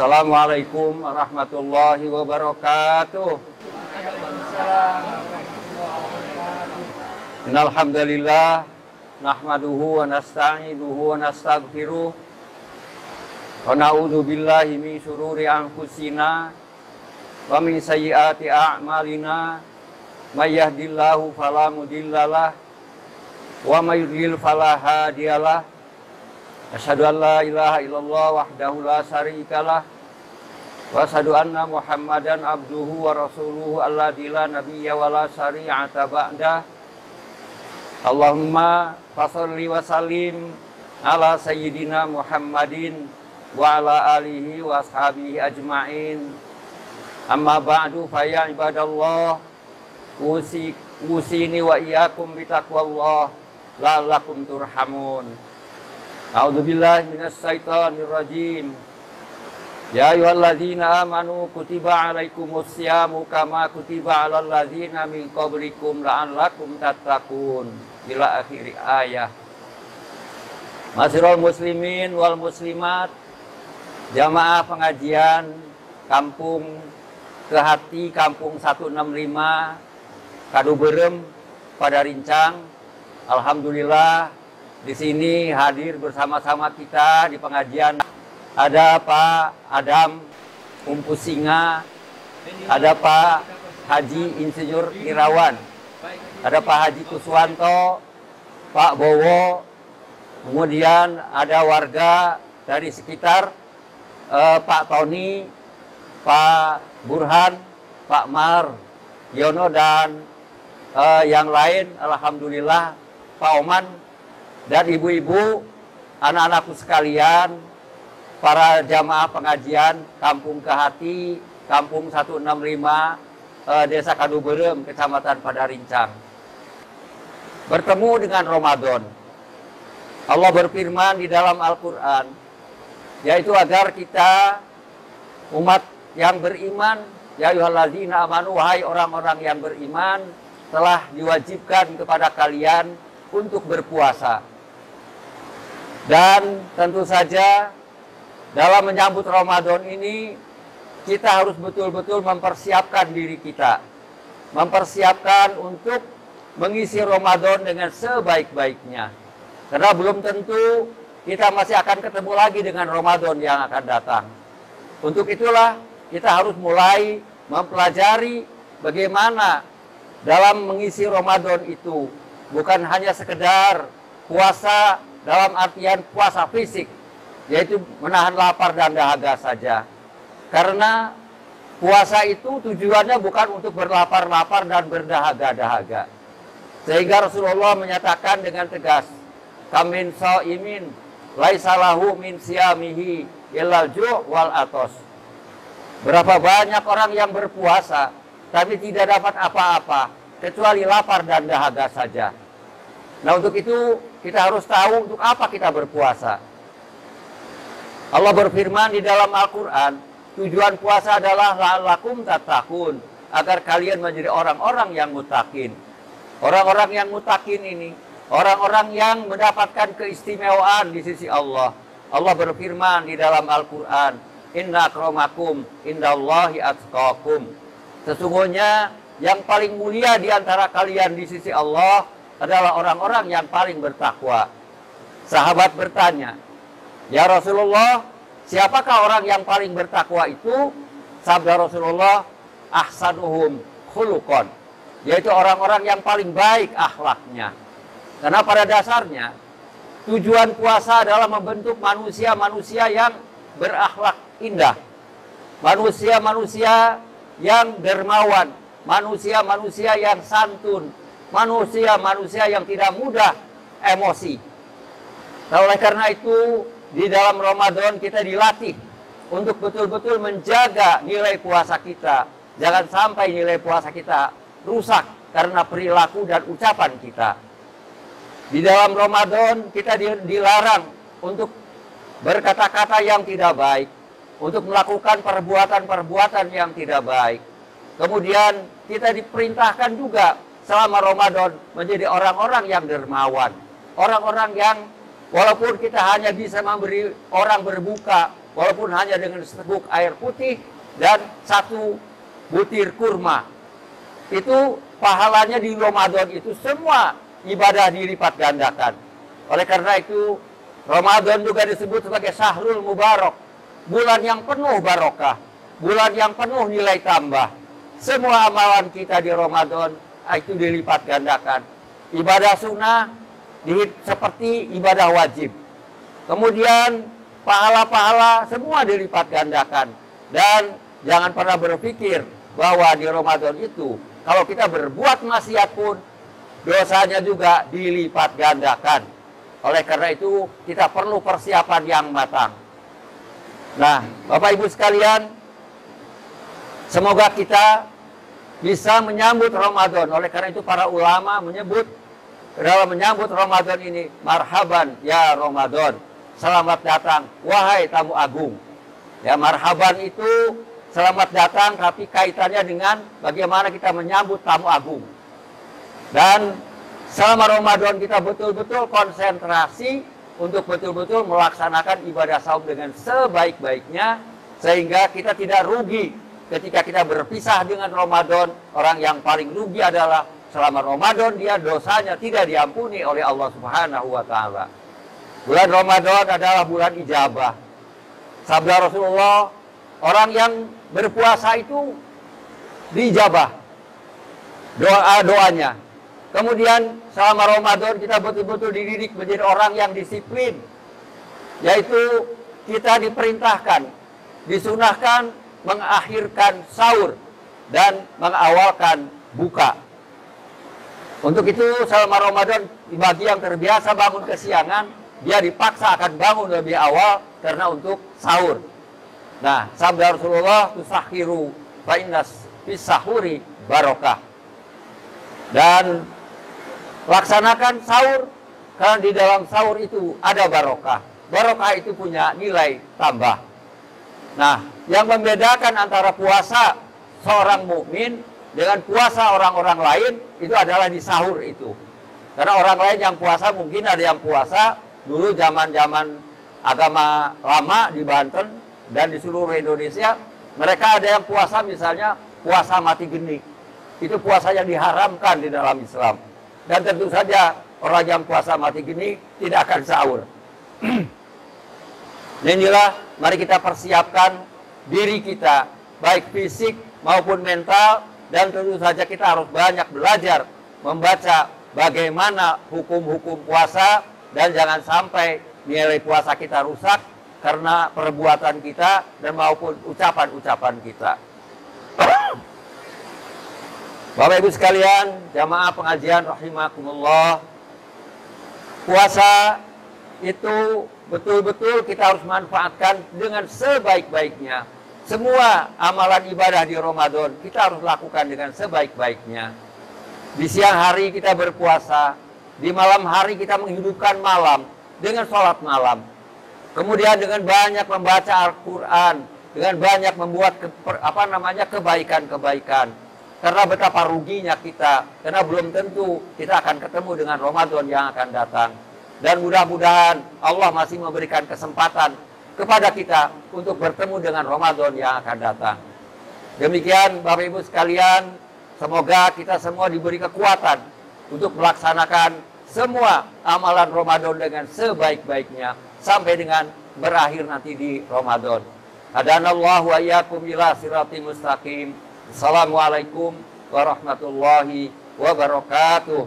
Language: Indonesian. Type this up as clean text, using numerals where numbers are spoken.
Assalamualaikum warahmatullahi wabarakatuh. Innal hamdalillah nahmaduhu wa nasta'inuhu wa nastaghfiruh wa na'udzu billahi min syururi anfusina wa min sayyiati a'malina may yahdihillahu fala mudhillalah wa may yudlil fala hadiyalah. Asyhadu an la ilaha illallah wahdahu la syarikalah wa asyhadu anna Muhammadan abduhu wa rasuluhu alladzi la nabiyya wa la syari'ata ba'dah. Allahumma fasholli wa sallim ala sayyidina Muhammadin wa ala alihi wa ashabihi ajma'in. Amma ba'du fa ya ibadallah usini wa iyyakum bitaqwallah la'allakum turhamun. A'udzubillahi minasyaitonir rajim. Ya ayyuhalladzina amanu kutiba 'alaikumus syamu kama kutiba 'alal ladzina min qablikum la'allakum tattaqun. Ila akhir ayat. Masirul muslimin wal muslimat, jamaah pengajian Kampung Kehati, Kampung 165 Kaduberem pada Rincang. Alhamdulillah di sini hadir bersama-sama kita di pengajian ada Pak Adam Umpusinga, ada Pak Haji Insinyur Irawan, ada Pak Haji Kuswanto, Pak Bowo, kemudian ada warga dari sekitar Pak Tony, Pak Burhan, Pak Mar, Yono dan yang lain. Alhamdulillah Pak Oman dan ibu-ibu, anak-anakku sekalian, para jamaah pengajian Kampung Kehati, Kampung 165, Desa Kaduberem, Kecamatan Padarincang. Bertemu dengan Ramadan. Allah berfirman di dalam Al-Quran, yaitu agar kita umat yang beriman, ya ayyuhalladzina amanu, wahai orang-orang yang beriman, telah diwajibkan kepada kalian untuk berpuasa. Dan tentu saja dalam menyambut Ramadan ini kita harus betul-betul mempersiapkan diri kita, mempersiapkan untuk mengisi Ramadan dengan sebaik-baiknya. Karena belum tentu kita masih akan ketemu lagi dengan Ramadan yang akan datang. Untuk itulah kita harus mulai mempelajari bagaimana dalam mengisi Ramadan itu bukan hanya sekedar puasa dalam artian puasa fisik, yaitu menahan lapar dan dahaga saja. Karena puasa itu tujuannya bukan untuk berlapar-lapar dan berdahaga-dahaga. Sehingga Rasulullah menyatakan dengan tegas, kamin shaimin laisa lahu min siyamihi illal ju' wal atos. Berapa banyak orang yang berpuasa tapi tidak dapat apa-apa kecuali lapar dan dahaga saja. Nah, untuk itu kita harus tahu untuk apa kita berpuasa. Allah berfirman di dalam Al-Quran, tujuan puasa adalah la'allakum tattaqun, agar kalian menjadi orang-orang yang muttaqin. Orang-orang yang muttaqin ini, orang-orang yang mendapatkan keistimewaan di sisi Allah. Allah berfirman di dalam Al-Quran, inna akramakum indallahi atqakum. Sesungguhnya yang paling mulia di antara kalian di sisi Allah adalah orang-orang yang paling bertakwa. Sahabat bertanya, ya Rasulullah, siapakah orang yang paling bertakwa itu? Sabda Rasulullah, ahsanuhum khuluqan, yaitu orang-orang yang paling baik akhlaknya. Karena pada dasarnya tujuan puasa adalah membentuk manusia-manusia yang berakhlak indah, manusia-manusia yang dermawan, manusia-manusia yang santun, manusia-manusia yang tidak mudah emosi. Nah, oleh karena itu di dalam Ramadan kita dilatih untuk betul-betul menjaga nilai puasa kita. Jangan sampai nilai puasa kita rusak karena perilaku dan ucapan kita. Di dalam Ramadan kita dilarang untuk berkata-kata yang tidak baik, untuk melakukan perbuatan-perbuatan yang tidak baik. Kemudian kita diperintahkan juga selama Ramadan menjadi orang-orang yang dermawan, orang-orang yang walaupun kita hanya bisa memberi orang berbuka walaupun hanya dengan seteguk air putih dan 1 butir kurma. Itu pahalanya di Ramadan itu semua ibadah dilipat gandakan. Oleh karena itu, Ramadan juga disebut sebagai Syahrul Mubarak, bulan yang penuh barokah, bulan yang penuh nilai tambah. Semua amalan kita di Ramadan itu dilipat gandakan. Ibadah sunnah seperti ibadah wajib. Kemudian pahala-pahala semua dilipat gandakan. Dan jangan pernah berpikir bahwa di Ramadan itu kalau kita berbuat maksiat pun dosanya juga dilipat gandakan. Oleh karena itu kita perlu persiapan yang matang. Nah, Bapak Ibu sekalian, semoga kita bisa menyambut Ramadan. Oleh karena itu para ulama menyebut dalam menyambut Ramadan ini, marhaban ya Ramadan, selamat datang wahai tamu agung. Ya, marhaban itu selamat datang, tapi kaitannya dengan bagaimana kita menyambut tamu agung. Dan selama Ramadan kita betul-betul konsentrasi untuk betul-betul melaksanakan ibadah saum dengan sebaik-baiknya, sehingga kita tidak rugi ketika kita berpisah dengan Ramadan. Orang yang paling rugi adalah selama Ramadan dia dosanya tidak diampuni oleh Allah Subhanahu wa Ta'ala. Bulan Ramadan adalah bulan ijabah. Sabda Rasulullah, orang yang berpuasa itu diijabah doa-doanya. Kemudian selama Ramadan kita betul-betul dididik menjadi orang yang disiplin. Yaitu kita diperintahkan, disunahkan mengakhirkan sahur dan mengawalkan buka. Untuk itu selama Ramadan bagi yang terbiasa bangun kesiangan, dia dipaksa akan bangun lebih awal karena untuk sahur. Nah, sabda Rasulullah, tusakhiru fa innas fis sahuri barokah. Dan laksanakan sahur karena di dalam sahur itu ada barokah. Barokah itu punya nilai tambah. Nah, yang membedakan antara puasa seorang mukmin dengan puasa orang-orang lain itu adalah di sahur itu. Karena orang lain yang puasa mungkin ada yang puasa dulu zaman-zaman agama lama di Banten dan di seluruh Indonesia, mereka ada yang puasa misalnya puasa mati geni. Itu puasa yang diharamkan di dalam Islam. Dan tentu saja orang yang puasa mati geni tidak akan sahur. Inilah, mari kita persiapkan diri kita, baik fisik maupun mental, dan tentu saja kita harus banyak belajar membaca bagaimana hukum-hukum puasa, dan jangan sampai nilai puasa kita rusak karena perbuatan kita dan maupun ucapan-ucapan kita. Bapak Ibu sekalian, jamaah pengajian rahimakumullah, puasa itu betul-betul kita harus manfaatkan dengan sebaik-baiknya. Semua amalan ibadah di Ramadan kita harus lakukan dengan sebaik-baiknya. Di siang hari kita berpuasa, di malam hari kita menghidupkan malam dengan sholat malam. Kemudian dengan banyak membaca Al-Quran, dengan banyak membuat kebaikan-kebaikan. Karena betapa ruginya kita, karena belum tentu kita akan ketemu dengan Ramadan yang akan datang. Dan mudah-mudahan Allah masih memberikan kesempatan kepada kita untuk bertemu dengan Ramadan yang akan datang. Demikian Bapak Ibu sekalian, semoga kita semua diberi kekuatan untuk melaksanakan semua amalan Ramadan dengan sebaik-baiknya sampai dengan berakhir nanti di Ramadan. Hadanallahu wa iyyakum ila siratal mustaqim. Assalamualaikum warahmatullahi wabarakatuh.